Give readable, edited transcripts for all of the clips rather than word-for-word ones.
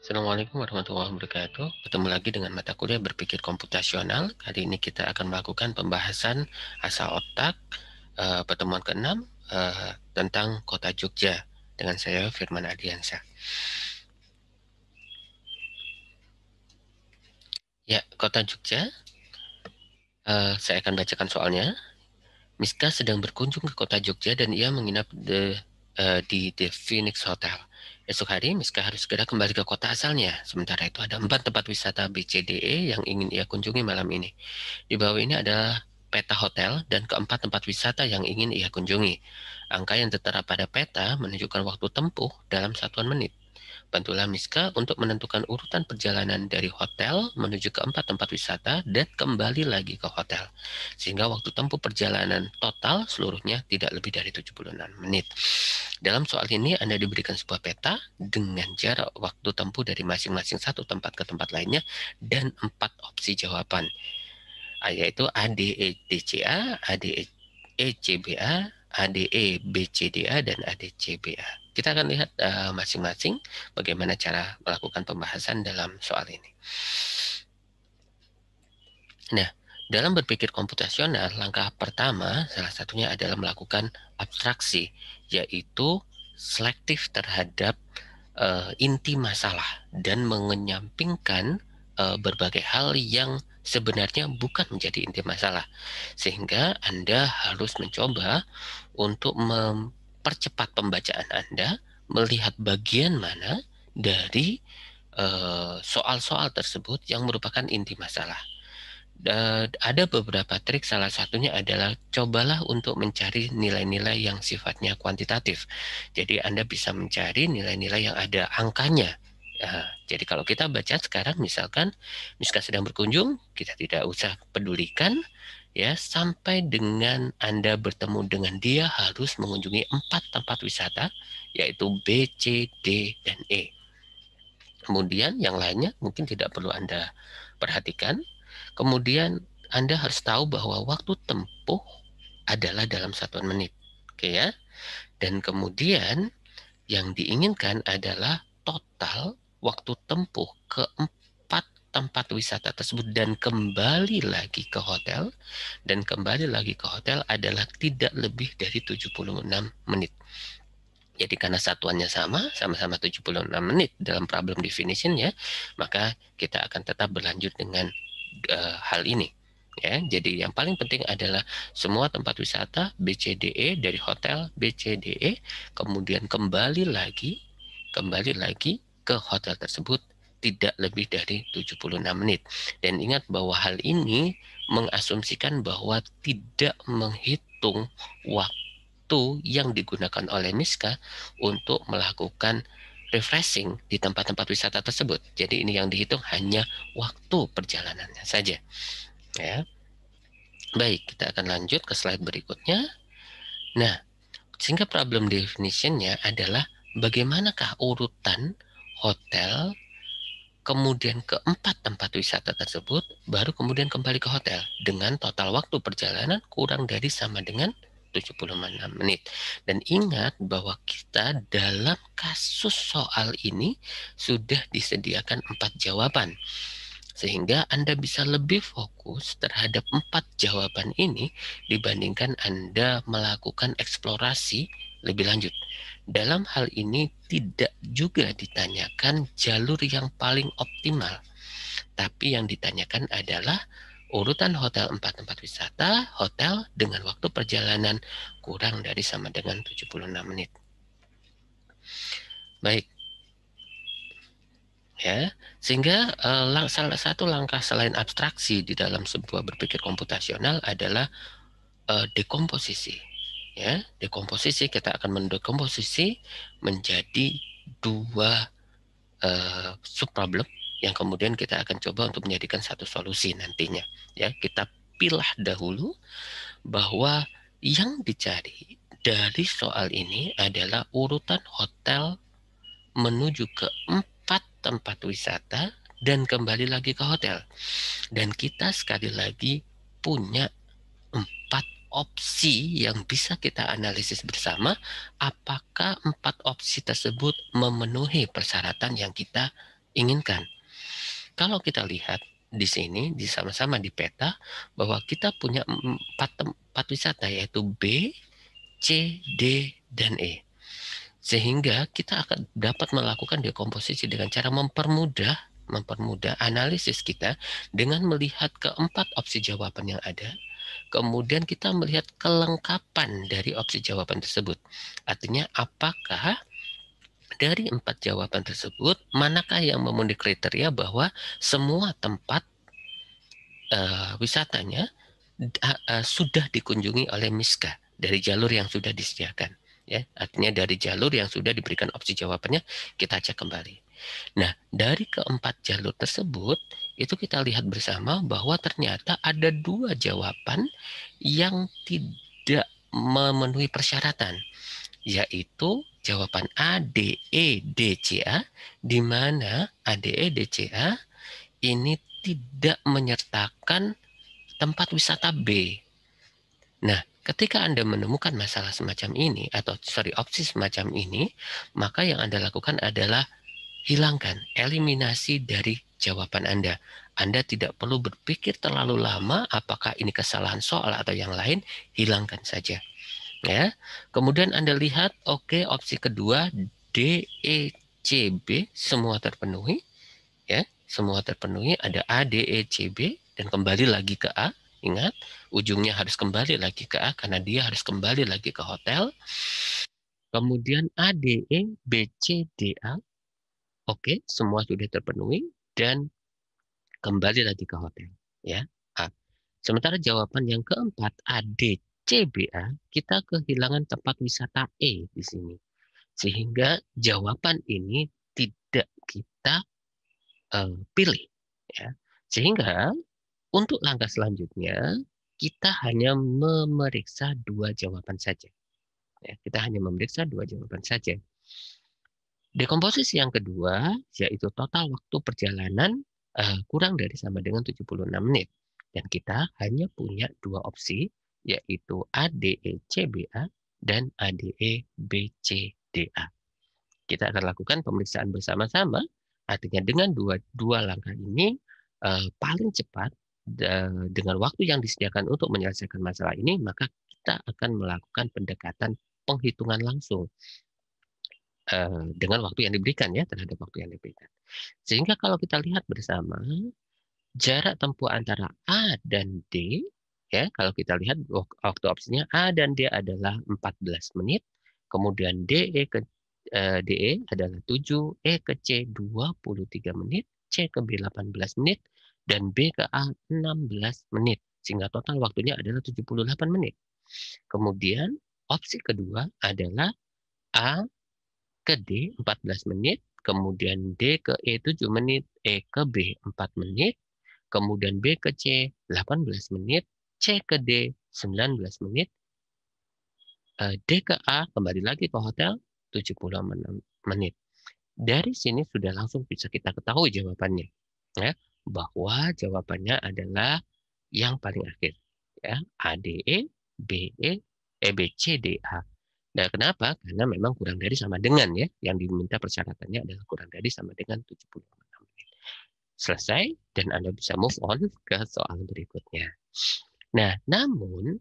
Assalamualaikum warahmatullahi wabarakatuh. Ketemu lagi dengan mata kuliah berpikir komputasional. Kali ini kita akan melakukan pembahasan asal otak pertemuan ke-6 tentang kota Jogja dengan saya Firman Adiansyah. Ya, kota Jogja. Saya akan bacakan soalnya. Miska sedang berkunjung ke kota Jogja dan ia menginap di The Phoenix Hotel. Esok hari, Miska harus segera kembali ke kota asalnya. Sementara itu ada 4 tempat wisata BCDE yang ingin ia kunjungi malam ini. Di bawah ini adalah peta hotel dan keempat tempat wisata yang ingin ia kunjungi. Angka yang tertera pada peta menunjukkan waktu tempuh dalam satuan menit. Bantulah Miska untuk menentukan urutan perjalanan dari hotel menuju ke 4 tempat wisata dan kembali lagi ke hotel. Sehingga waktu tempuh perjalanan total seluruhnya tidak lebih dari 76 menit. Dalam soal ini Anda diberikan sebuah peta dengan jarak waktu tempuh dari masing-masing satu tempat ke tempat lainnya dan 4 opsi jawaban, yaitu ADEDCA, ADECBA, ADEBCDA, dan ADCBA. Kita akan lihat masing-masing bagaimana cara melakukan pembahasan dalam soal ini. Nah, dalam berpikir komputasional, langkah pertama salah satunya adalah melakukan abstraksi, yaitu selektif terhadap inti masalah dan mengenyampingkan berbagai hal yang sebenarnya bukan menjadi inti masalah. Sehingga Anda harus mencoba untuk mempercepat pembacaan Anda, melihat bagian mana dari soal-soal tersebut yang merupakan inti masalah. Ada beberapa trik, salah satunya adalah cobalah untuk mencari nilai-nilai yang sifatnya kuantitatif. Jadi Anda bisa mencari nilai-nilai yang ada angkanya. Jadi kalau kita baca sekarang misalkan Miska sedang berkunjung, kita tidak usah pedulikan ya sampai dengan Anda bertemu dengan dia harus mengunjungi 4 tempat wisata yaitu B, C, D, dan E. Kemudian yang lainnya mungkin tidak perlu Anda perhatikan. Kemudian Anda harus tahu bahwa waktu tempuh adalah dalam satuan menit. Oke ya. Dan kemudian yang diinginkan adalah total waktu tempuh ke 4 tempat wisata tersebut dan kembali lagi ke hotel. Dan kembali lagi ke hotel adalah tidak lebih dari 76 menit. Jadi karena satuannya sama-sama 76 menit dalam problem definition ya, maka kita akan tetap berlanjut dengan hal ini. Ya, jadi yang paling penting adalah semua tempat wisata BCDE dari hotel BCDE, kemudian kembali lagi ke hotel tersebut tidak lebih dari 76 menit. Dan ingat bahwa hal ini mengasumsikan bahwa tidak menghitung waktu yang digunakan oleh Miska untuk melakukan refreshing di tempat-tempat wisata tersebut. Jadi ini yang dihitung hanya waktu perjalanannya saja. Ya. Baik, kita akan lanjut ke slide berikutnya. Nah, sehingga problem definition-nya adalah bagaimanakah urutan hotel, kemudian keempat tempat wisata tersebut, baru kemudian kembali ke hotel dengan total waktu perjalanan kurang dari sama dengan 76 menit. Dan ingat bahwa kita dalam kasus soal ini sudah disediakan 4 jawaban. Sehingga Anda bisa lebih fokus terhadap 4 jawaban ini dibandingkan Anda melakukan eksplorasi lebih lanjut. Dalam hal ini tidak juga ditanyakan jalur yang paling optimal, tapi yang ditanyakan adalah urutan hotel 4 tempat wisata, hotel dengan waktu perjalanan kurang dari sama dengan 76 menit. Baik. Ya, sehingga salah satu langkah selain abstraksi di dalam sebuah berpikir komputasional adalah dekomposisi. Ya, dekomposisi kita akan mendekomposisi menjadi 2 subproblem yang kemudian kita akan coba untuk menjadikan satu solusi nantinya. Ya, kita pilah dahulu bahwa yang dicari dari soal ini adalah urutan hotel menuju ke 4 tempat wisata dan kembali lagi ke hotel. Dan kita sekali lagi punya 4 opsi yang bisa kita analisis bersama apakah 4 opsi tersebut memenuhi persyaratan yang kita inginkan. Kalau kita lihat di sini, di sama-sama di peta, bahwa kita punya empat tempat wisata, yaitu B, C, D, dan E. Sehingga kita akan dapat melakukan dekomposisi dengan cara mempermudah analisis kita dengan melihat keempat opsi jawaban yang ada. Kemudian kita melihat kelengkapan dari opsi jawaban tersebut. Artinya apakah dari empat jawaban tersebut, manakah yang memenuhi kriteria bahwa semua tempat wisatanya sudah dikunjungi oleh Miska dari jalur yang sudah disediakan. Ya, artinya dari jalur yang sudah diberikan opsi jawabannya, kita cek kembali. Nah, dari keempat jalur tersebut, itu kita lihat bersama bahwa ternyata ada dua jawaban yang tidak memenuhi persyaratan, yaitu jawaban A, D, E, D, C, A, di mana A, D, E, D, C, A ini tidak menyertakan tempat wisata B. Nah, ketika Anda menemukan masalah semacam ini, atau opsi semacam ini, maka yang Anda lakukan adalah hilangkan, eliminasi dari jawaban Anda. Anda tidak perlu berpikir terlalu lama apakah ini kesalahan soal atau yang lain, hilangkan saja. Ya. Kemudian Anda lihat, oke, opsi kedua D, E, C, B semua terpenuhi, ya, semua terpenuhi, ada A, D, E, C, B, dan kembali lagi ke A. Ingat, ujungnya harus kembali lagi ke A karena dia harus kembali lagi ke hotel. Kemudian A, D, E, B, C, D, A. Oke, semua sudah terpenuhi dan kembali lagi ke hotel. Ya, A. Sementara jawaban yang keempat, A, D, C, B, A, kita kehilangan tempat wisata E di sini. Sehingga jawaban ini tidak kita pilih. Ya. Sehingga untuk langkah selanjutnya, kita hanya memeriksa dua jawaban saja. Ya, kita hanya memeriksa dua jawaban saja. Dekomposisi yang kedua, yaitu total waktu perjalanan kurang dari sama dengan 76 menit. Dan kita hanya punya dua opsi, yaitu ADE-CBA dan ADE-BCDA. Kita akan lakukan pemeriksaan bersama-sama, artinya dengan dua langkah ini paling cepat dengan waktu yang disediakan untuk menyelesaikan masalah ini, maka kita akan melakukan pendekatan penghitungan langsung dengan waktu yang diberikan, ya, terhadap waktu yang diberikan. Sehingga kalau kita lihat bersama, jarak tempuh antara A dan D, ya, kalau kita lihat waktu opsinya A dan D adalah 14 menit, kemudian DE adalah 7, E ke C 23 menit, C ke B 18 menit, dan B ke A 16 menit. Sehingga total waktunya adalah 78 menit. Kemudian opsi kedua adalah A ke D 14 menit, kemudian D ke E 7 menit, E ke B 4 menit, kemudian B ke C 18 menit, C ke D 19 menit, D ke A kembali lagi ke hotel 76 menit. Dari sini sudah langsung bisa kita ketahui jawabannya, ya, bahwa jawabannya adalah yang paling akhir, ya, ADE, BE, EBCDA. Nah, kenapa? Karena memang kurang dari sama dengan, ya, yang diminta persyaratannya adalah kurang dari sama dengan 76 menit. Selesai dan Anda bisa move on ke soal berikutnya. Nah, namun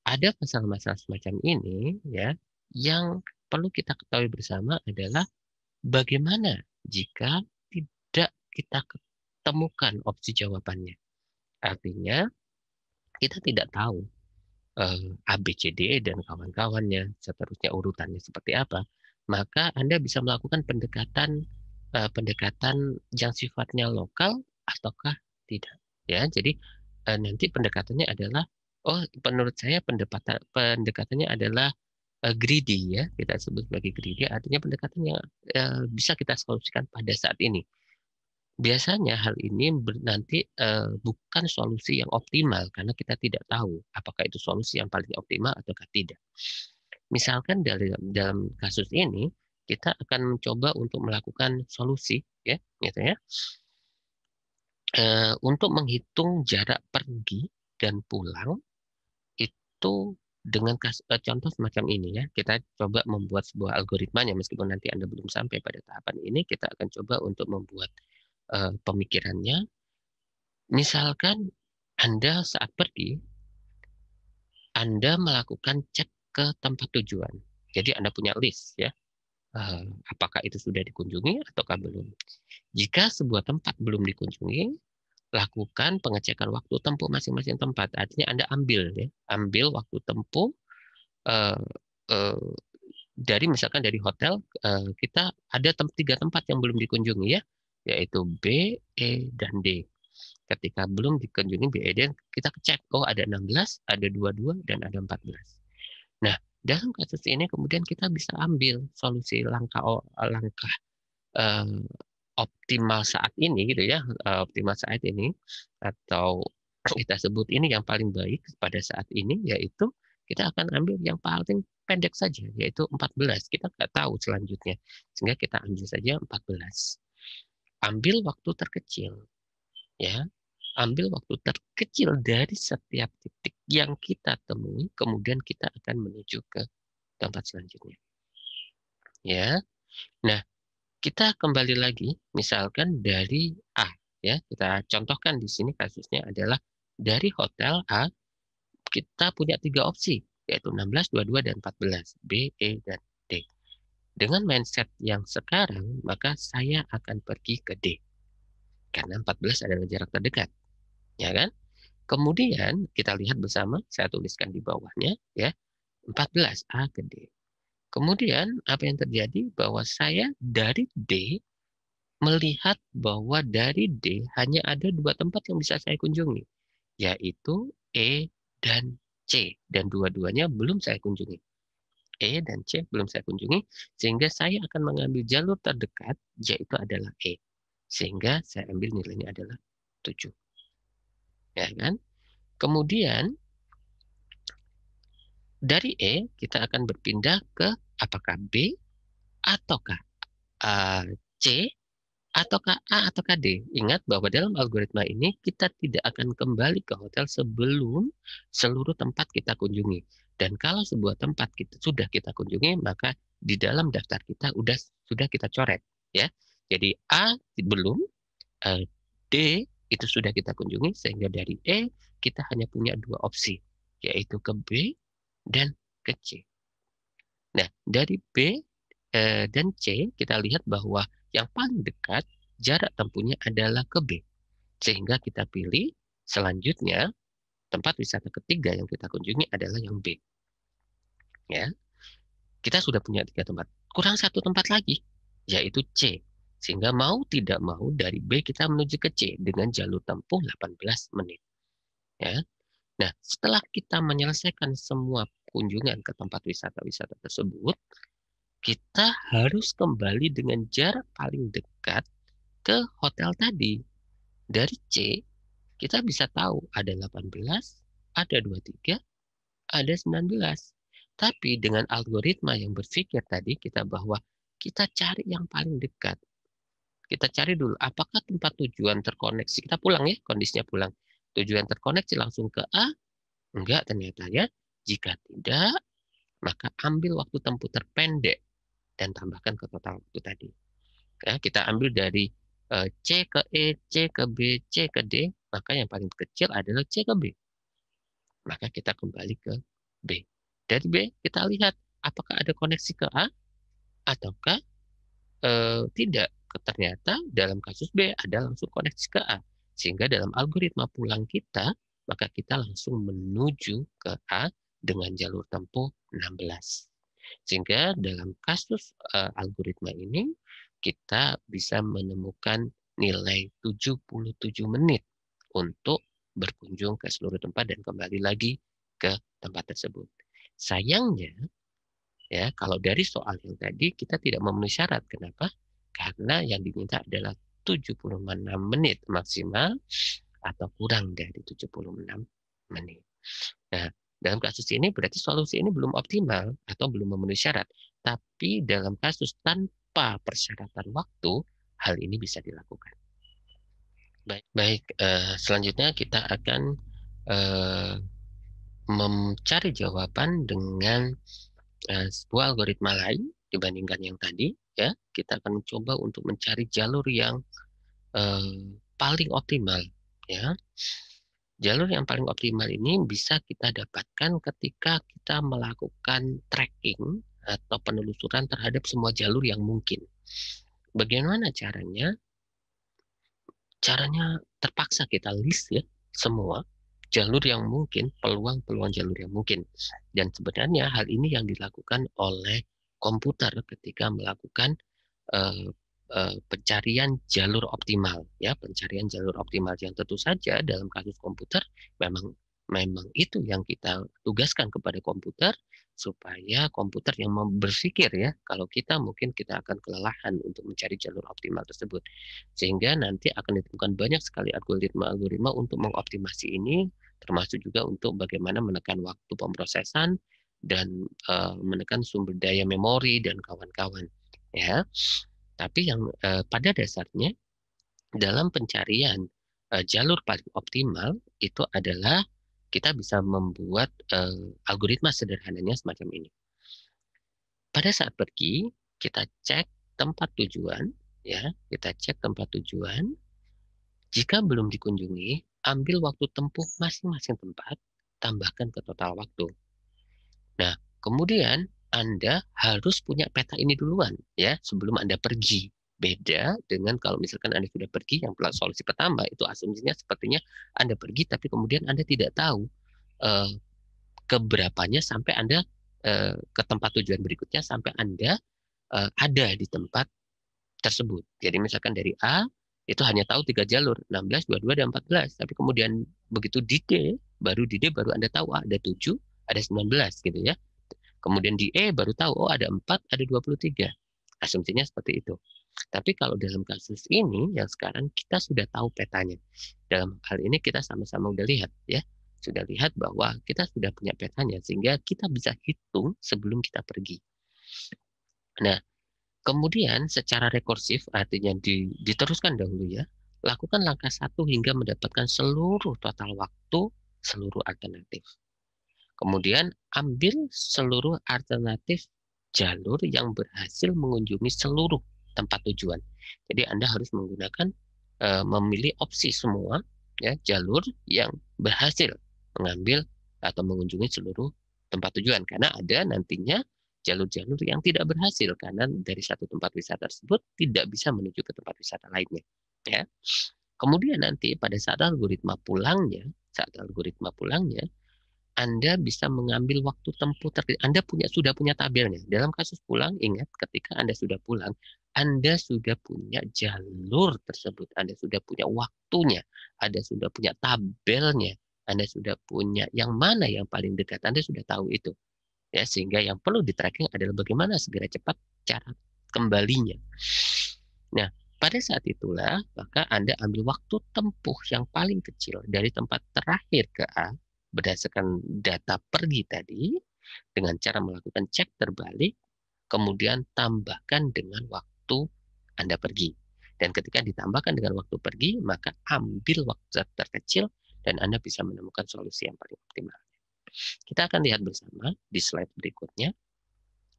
ada masalah-masalah semacam ini, ya, yang perlu kita ketahui bersama adalah bagaimana jika tidak kita ketemukan opsi jawabannya. Artinya kita tidak tahu A, B, C, D, E, dan kawan-kawannya, seterusnya urutannya seperti apa. Maka Anda bisa melakukan pendekatan yang sifatnya lokal ataukah tidak. Ya, jadi nanti pendekatannya adalah, oh, menurut saya pendekatannya adalah greedy, ya, kita sebut sebagai greedy, artinya pendekatan yang bisa kita solusikan pada saat ini. Biasanya hal ini nanti bukan solusi yang optimal karena kita tidak tahu apakah itu solusi yang paling optimal ataukah tidak. Misalkan dalam kasus ini kita akan mencoba untuk melakukan solusi, ya, gitu ya, untuk menghitung jarak pergi dan pulang itu Dengan contoh semacam ini ya, kita coba membuat sebuah algoritmanya meskipun nanti Anda belum sampai pada tahapan ini, kita akan coba untuk membuat pemikirannya. Misalkan Anda saat pergi, Anda melakukan cek ke tempat tujuan. Jadi Anda punya list ya, apakah itu sudah dikunjungi ataukah belum. Jika sebuah tempat belum dikunjungi, lakukan pengecekan waktu tempuh masing-masing tempat. Artinya Anda ambil ya, ambil waktu tempuh eh, eh, dari misalkan dari hotel, kita ada tiga tempat yang belum dikunjungi ya, yaitu B, E, dan D. Ketika belum dikunjungi B, E, D, kita cek, oh ada 16, ada 22, dan ada 14. Nah, dalam kasus ini kemudian kita bisa ambil solusi langkah eh, optimal saat ini gitu ya, optimal saat ini, atau kita sebut ini yang paling baik pada saat ini, yaitu kita akan ambil yang paling pendek saja, yaitu 14. Kita nggak tahu selanjutnya, sehingga kita ambil saja 14. Ambil waktu terkecil, ya, ambil waktu terkecil dari setiap titik yang kita temui, kemudian kita akan menuju ke tempat selanjutnya, ya. Nah, kita kembali lagi, misalkan dari A, ya, kita contohkan di sini kasusnya adalah dari hotel A, kita punya tiga opsi, yaitu 16, 22, dan 14, B, E, dan D. Dengan mindset yang sekarang, maka saya akan pergi ke D, karena 14 adalah jarak terdekat, ya kan? Kemudian kita lihat bersama, saya tuliskan di bawahnya, ya, 14 A ke D. Kemudian apa yang terjadi? Bahwa saya dari D melihat bahwa dari D hanya ada dua tempat yang bisa saya kunjungi, yaitu E dan C. Dan dua-duanya belum saya kunjungi. E dan C belum saya kunjungi, sehingga saya akan mengambil jalur terdekat, yaitu adalah E. Sehingga saya ambil nilainya adalah 7. Ya kan? Kemudian dari E kita akan berpindah ke apakah B ataukah C ataukah A ataukah D. Ingat bahwa dalam algoritma ini kita tidak akan kembali ke hotel sebelum seluruh tempat kita kunjungi. Dan kalau sebuah tempat sudah kita kunjungi, maka di dalam daftar kita sudah kita coret, ya. Jadi A belum, D itu sudah kita kunjungi, sehingga dari E kita hanya punya dua opsi, yaitu ke B dan ke C. Nah, dari B dan C kita lihat bahwa yang paling dekat jarak tempuhnya adalah ke B. Sehingga kita pilih selanjutnya tempat wisata ketiga yang kita kunjungi adalah yang B. Ya, kita sudah punya tiga tempat. Kurang satu tempat lagi, yaitu C. Sehingga mau tidak mau dari B kita menuju ke C dengan jalur tempuh 18 menit. Ya. Nah, setelah kita menyelesaikan semua kunjungan ke tempat wisata-wisata tersebut, kita harus kembali dengan jarak paling dekat ke hotel tadi. Dari C, kita bisa tahu ada 18, ada 23, ada 19. Tapi dengan algoritma yang berpikir tadi kita bahwa kita cari yang paling dekat. Kita cari dulu apakah tempat tujuan terkoneksi. Kita pulang ya, kondisinya pulang. Tujuan terkoneksi langsung ke A? Enggak ternyata ya. Jika tidak, maka ambil waktu tempuh terpendek dan tambahkan ke total waktu tadi. Ya, kita ambil dari C ke E, C ke B, C ke D, maka yang paling kecil adalah C ke B. Maka kita kembali ke B. Dari B kita lihat apakah ada koneksi ke A ataukah tidak. Ternyata dalam kasus B ada langsung koneksi ke A. Sehingga dalam algoritma pulang kita, maka kita langsung menuju ke A dengan jalur tempuh 16. Sehingga dalam kasus algoritma ini, kita bisa menemukan nilai 77 menit untuk berkunjung ke seluruh tempat dan kembali lagi ke tempat tersebut. Sayangnya, ya, kalau dari soal yang tadi kita tidak memenuhi syarat. Kenapa? Karena yang diminta adalah 76 menit maksimal atau kurang dari 76 menit. Nah, dalam kasus ini berarti solusi ini belum optimal atau belum memenuhi syarat. Tapi dalam kasus tanpa persyaratan waktu, hal ini bisa dilakukan. Baik, selanjutnya kita akan eh, mencari jawaban dengan sebuah algoritma lain dibandingkan yang tadi, ya. Kita akan mencoba untuk mencari jalur yang paling optimal, ya. Jalur yang paling optimal ini bisa kita dapatkan ketika kita melakukan tracking atau penelusuran terhadap semua jalur yang mungkin. Bagaimana caranya? Caranya terpaksa kita list ya semua jalur yang mungkin, peluang-peluang jalur yang mungkin. Dan sebenarnya hal ini yang dilakukan oleh komputer ketika melakukan eh, pencarian jalur optimal, ya, pencarian jalur optimal yang tentu saja dalam kasus komputer memang memang itu yang kita tugaskan kepada komputer supaya komputer yang berpikir, ya, kalau kita mungkin kita akan kelelahan untuk mencari jalur optimal tersebut, sehingga nanti akan ditemukan banyak sekali algoritma-algoritma untuk mengoptimasi ini, termasuk juga untuk bagaimana menekan waktu pemrosesan dan menekan sumber daya memori dan kawan-kawan, ya. Tapi yang pada dasarnya dalam pencarian jalur paling optimal itu adalah kita bisa membuat algoritma sederhananya semacam ini. Pada saat pergi, kita cek tempat tujuan, ya, kita cek tempat tujuan. Jika belum dikunjungi, ambil waktu tempuh masing-masing tempat, tambahkan ke total waktu. Nah, kemudian Anda harus punya peta ini duluan, ya, sebelum Anda pergi. Beda dengan kalau misalkan Anda sudah pergi, yang solusi pertama itu asumsinya sepertinya Anda pergi, tapi kemudian Anda tidak tahu eh, keberapanya sampai Anda ke tempat tujuan berikutnya, sampai Anda ada di tempat tersebut. Jadi misalkan dari A, itu hanya tahu 3 jalur, 16, 22, dan 14. Tapi kemudian begitu di D baru Anda tahu ada 7, ada 19 gitu ya. Kemudian di E baru tahu, oh ada 4, ada 23. Asumsinya seperti itu. Tapi kalau dalam kasus ini, yang sekarang kita sudah tahu petanya. Dalam hal ini kita sama-sama udah lihat, ya. Sudah lihat bahwa kita sudah punya petanya, sehingga kita bisa hitung sebelum kita pergi. Nah, kemudian secara rekursif, artinya diteruskan dahulu, ya. Lakukan langkah 1 hingga mendapatkan seluruh total waktu, seluruh alternatif. Kemudian ambil seluruh alternatif jalur yang berhasil mengunjungi seluruh tempat tujuan. Jadi Anda harus menggunakan memilih opsi semua, ya, jalur yang berhasil mengambil atau mengunjungi seluruh tempat tujuan, karena ada nantinya jalur-jalur yang tidak berhasil karena dari satu tempat wisata tersebut tidak bisa menuju ke tempat wisata lainnya, ya. Kemudian nanti pada saat algoritma pulangnya Anda bisa mengambil waktu tempuh tertentu. Anda sudah punya tabelnya. Dalam kasus pulang, ingat ketika Anda sudah pulang, Anda sudah punya jalur tersebut, Anda sudah punya waktunya, Anda sudah punya tabelnya, Anda sudah punya yang mana yang paling dekat, Anda sudah tahu itu. Ya, sehingga yang perlu di-tracking adalah bagaimana segera cepat cara kembalinya. Nah, pada saat itulah maka Anda ambil waktu tempuh yang paling kecil dari tempat terakhir ke A berdasarkan data pergi tadi dengan cara melakukan cek terbalik, kemudian tambahkan dengan waktu Anda pergi. Dan ketika ditambahkan dengan waktu pergi, maka ambil waktu terkecil dan Anda bisa menemukan solusi yang paling optimal. Kita akan lihat bersama di slide berikutnya.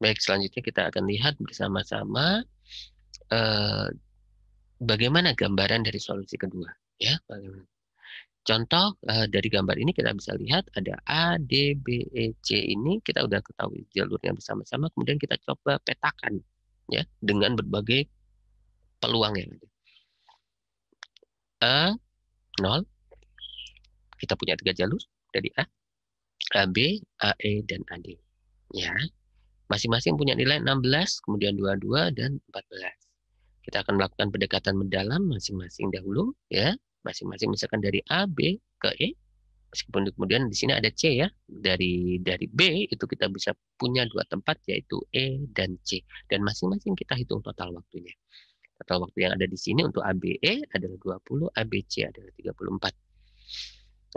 Baik, selanjutnya kita akan lihat bersama-sama bagaimana gambaran dari solusi kedua, ya. Contoh dari gambar ini kita bisa lihat ada A, D, B, E, C, ini kita udah ketahui jalurnya bersama-sama, kemudian kita coba petakan, ya, dengan berbagai peluang yang ada. A 0, kita punya 3 jalur dari A, AB, AE, dan AD, ya. Masing-masing punya nilai 16, kemudian 22 dan 14. Kita akan melakukan pendekatan mendalam masing-masing dahulu, ya. Masing-masing misalkan dari A, B ke E. Meskipun kemudian di sini ada C, ya. Dari B itu kita bisa punya 2 tempat, yaitu E dan C. Dan masing-masing kita hitung total waktunya. Total waktu yang ada di sini untuk ABE adalah 20, ABC adalah 34.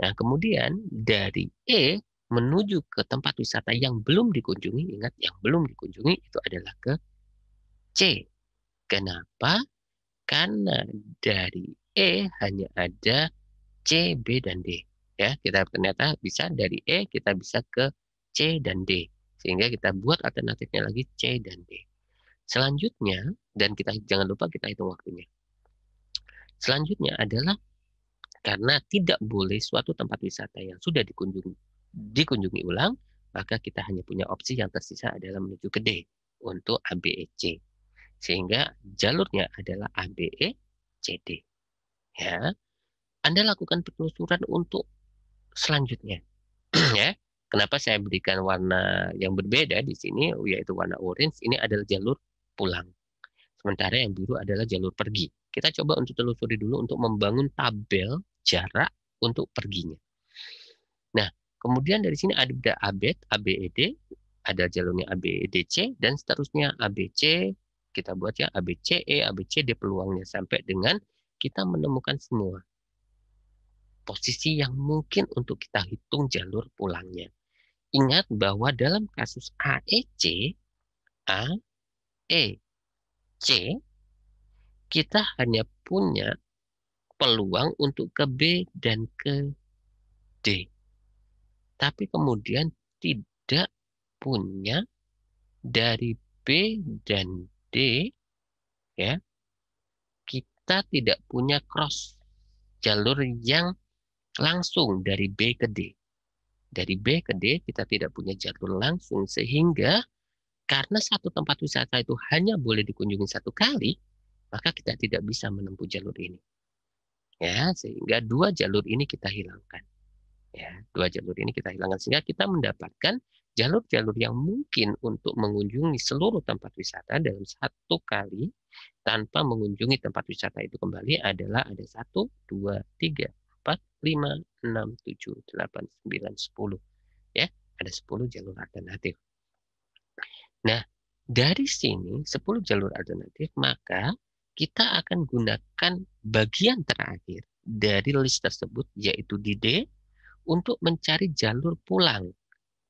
Nah, kemudian dari E menuju ke tempat wisata yang belum dikunjungi, ingat yang belum dikunjungi itu adalah ke C. Kenapa? Karena dari E hanya ada C, B, dan D. Ya, kita ternyata bisa dari E kita bisa ke C dan D. Sehingga kita buat alternatifnya lagi C dan D. Selanjutnya, dan kita jangan lupa kita hitung waktunya. Selanjutnya adalah karena tidak boleh suatu tempat wisata yang sudah dikunjungi ulang, maka kita hanya punya opsi yang tersisa adalah menuju ke D untuk A, B, E, C. Sehingga jalurnya adalah A, B, E, C, D. Ya, Anda lakukan penelusuran untuk selanjutnya. Ya, kenapa saya berikan warna yang berbeda di sini, yaitu warna orange, ini adalah jalur pulang. Sementara yang biru adalah jalur pergi. Kita coba untuk telusuri dulu untuk membangun tabel jarak untuk perginya. Nah, kemudian dari sini ada ABED, ABED, ada jalurnya ABEDC, dan seterusnya ABC, kita buat ya ABCE, ABCD peluangnya sampai dengan kita menemukan semua posisi yang mungkin untuk kita hitung jalur pulangnya. Ingat bahwa dalam kasus AEC, A, E, C, kita hanya punya peluang untuk ke B dan ke D. Tapi kemudian tidak punya dari B dan D, ya, kita tidak punya cross jalur yang langsung dari B ke D. Dari B ke D kita tidak punya jalur langsung sehingga karena satu tempat wisata itu hanya boleh dikunjungi satu kali, maka kita tidak bisa menempuh jalur ini. Ya, sehingga dua jalur ini kita hilangkan. Ya, dua jalur ini kita hilangkan sehingga kita mendapatkan jalur-jalur yang mungkin untuk mengunjungi seluruh tempat wisata dalam satu kali tanpa mengunjungi tempat wisata itu kembali adalah ada 1, 2, 3, 4, 5, 6, 7, 8, 9, 10. Ya, ada 10 jalur alternatif. Nah, dari sini 10 jalur alternatif, maka kita akan gunakan bagian terakhir dari list tersebut yaitu di D untuk mencari jalur pulang.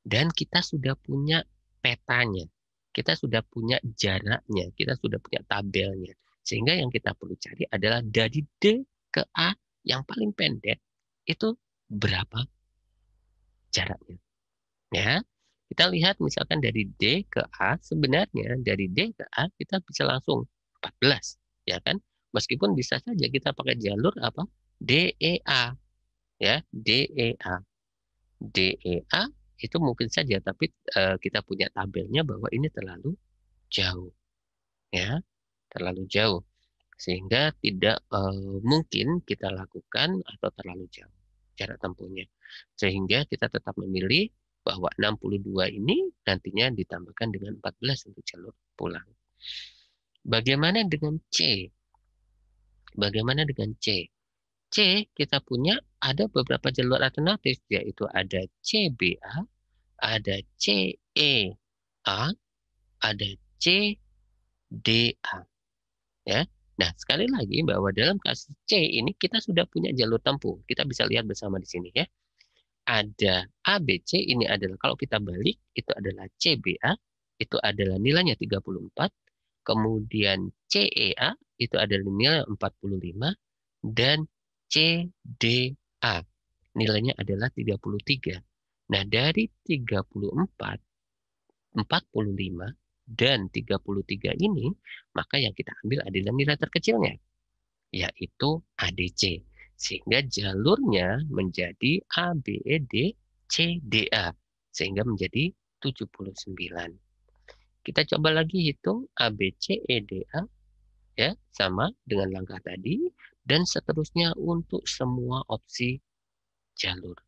Dan kita sudah punya petanya. Kita sudah punya jaraknya. Kita sudah punya tabelnya. Sehingga yang kita perlu cari adalah dari D ke A yang paling pendek itu berapa jaraknya. Ya, kita lihat misalkan dari D ke A, sebenarnya dari D ke A kita bisa langsung 14, ya kan? Meskipun bisa saja kita pakai jalur apa? DEA, ya, DEA. DEA itu mungkin saja, tapi kita punya tabelnya bahwa ini terlalu jauh, ya, terlalu jauh, sehingga tidak mungkin kita lakukan atau terlalu jauh jarak tempuhnya, sehingga kita tetap memilih bahwa 62 ini nantinya ditambahkan dengan 14 untuk jalur pulang. Bagaimana dengan C? Bagaimana dengan C? C kita punya ada beberapa jalur alternatif, yaitu ada CBA, ada CEA, ada CDA. Ya. Nah, sekali lagi bahwa dalam kasus C ini kita sudah punya jalur tempuh. Kita bisa lihat bersama di sini ya. Ada ABC, ini adalah kalau kita balik, itu adalah CBA, itu adalah nilainya 34. Kemudian CEA, itu adalah nilai 45. Dan CDA, nilainya adalah 33. Nah, dari 34, 45, dan 33 ini, maka yang kita ambil adalah nilai terkecilnya, yaitu ADC. Sehingga jalurnya menjadi ABED CDA. Sehingga menjadi 79. Kita coba lagi hitung ABCEDA, ya, sama dengan langkah tadi, dan seterusnya untuk semua opsi jalur.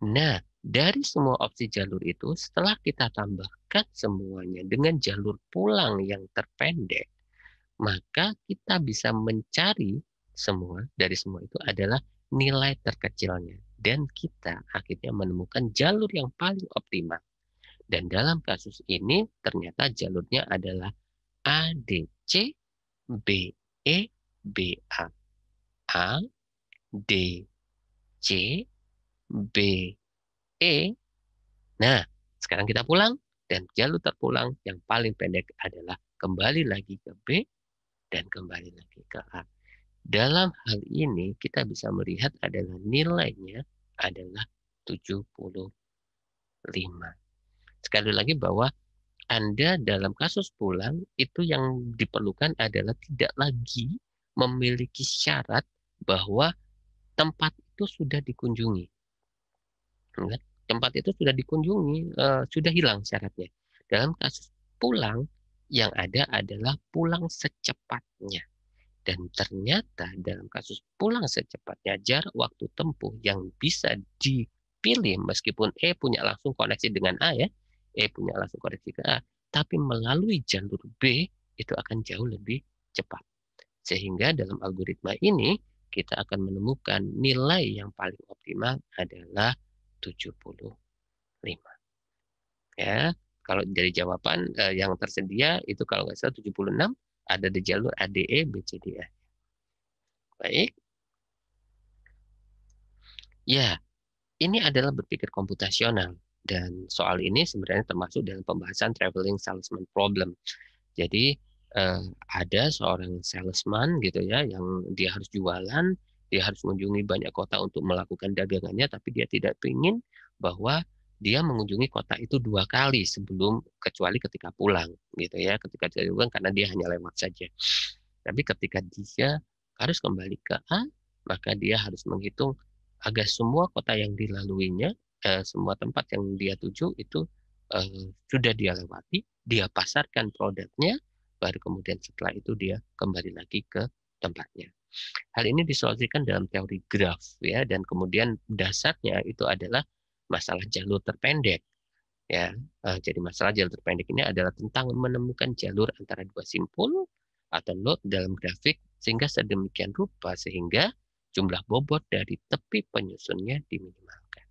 Nah, dari semua opsi jalur itu, setelah kita tambahkan semuanya dengan jalur pulang yang terpendek, maka kita bisa mencari dari semua itu adalah nilai terkecilnya. Dan kita akhirnya menemukan jalur yang paling optimal. Dan dalam kasus ini ternyata jalurnya adalah ADC, BE, BA, A, D, C, B, E. Nah, sekarang kita pulang dan jalur terpulang yang paling pendek adalah kembali lagi ke B dan kembali lagi ke A. Dalam hal ini kita bisa melihat adalah nilainya adalah 75. Sekali lagi bahwa Anda dalam kasus pulang itu yang diperlukan adalah tidak lagi memiliki syarat bahwa tempat itu sudah dikunjungi. Ya. Tempat itu sudah dikunjungi, sudah hilang syaratnya. Dalam kasus pulang, yang ada adalah pulang secepatnya. Dan ternyata dalam kasus pulang secepatnya, jarak waktu tempuh yang bisa dipilih meskipun E punya langsung koneksi dengan A ya, E punya langsung koneksi ke A, tapi melalui jalur B itu akan jauh lebih cepat. Sehingga dalam algoritma ini kita akan menemukan nilai yang paling optimal adalah 75. Ya, kalau dari jawaban yang tersedia itu kalau nggak salah 76 ada di jalur ADE, BCDA. Baik. Ya, ini adalah berpikir komputasional dan soal ini sebenarnya termasuk dalam pembahasan traveling salesman problem. Jadi ada seorang salesman gitu ya yang dia harus jualan, dia harus mengunjungi banyak kota untuk melakukan dagangannya, tapi dia tidak ingin bahwa dia mengunjungi kota itu 2 kali sebelum kecuali ketika pulang gitu ya, ketika dia pulang karena dia hanya lewat saja. Tapi ketika dia harus kembali ke A, maka dia harus menghitung agar semua kota yang dilaluinya, semua tempat yang dia tuju itu sudah dia lewati, dia pasarkan produknya, baru kemudian setelah itu dia kembali lagi ke tempatnya. Hal ini disolusikan dalam teori graf ya, dan kemudian dasarnya itu adalah masalah jalur terpendek ya. Jadi masalah jalur terpendek ini adalah tentang menemukan jalur antara dua simpul atau node dalam grafik sehingga sedemikian rupa sehingga jumlah bobot dari tepi penyusunnya diminimalkan.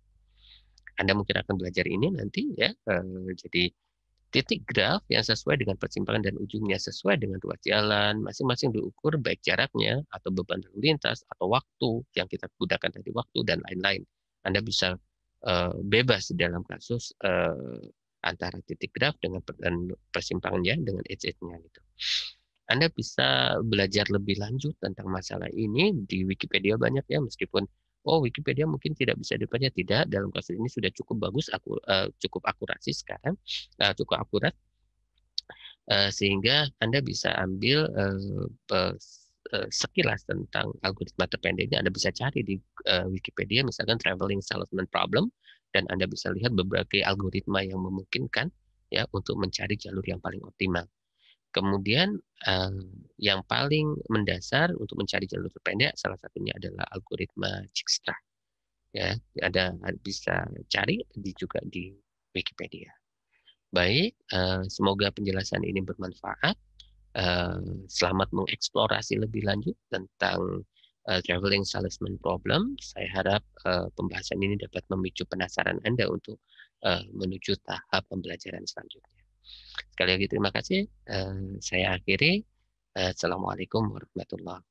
Anda mungkin akan belajar ini nanti ya. Jadi titik graf yang sesuai dengan persimpangan dan ujungnya sesuai dengan ruas jalan, masing-masing diukur baik jaraknya atau beban lalu lintas atau waktu yang kita gunakan tadi waktu dan lain-lain. Anda bisa bebas dalam kasus antara titik graf dengan persimpangannya dengan edge-nya gitu. Anda bisa belajar lebih lanjut tentang masalah ini di Wikipedia banyak ya, meskipun Wikipedia mungkin tidak bisa dibaca, tidak, dalam kasus ini sudah cukup bagus, cukup akurasi sekarang, cukup akurat, sehingga Anda bisa ambil sekilas tentang algoritma terpendek ini. Anda bisa cari di Wikipedia misalkan traveling salesman problem, dan Anda bisa lihat berbagai algoritma yang memungkinkan ya untuk mencari jalur yang paling optimal. Kemudian yang paling mendasar untuk mencari jalur terpendek salah satunya adalah algoritma Dijkstra. Ya, ada bisa cari juga di Wikipedia. Baik, semoga penjelasan ini bermanfaat. Selamat mengeksplorasi lebih lanjut tentang traveling salesman problem. Saya harap pembahasan ini dapat memicu penasaran Anda untuk menuju tahap pembelajaran selanjutnya. Sekali lagi terima kasih. Saya akhiri. Assalamualaikum warahmatullahi wabarakatuh.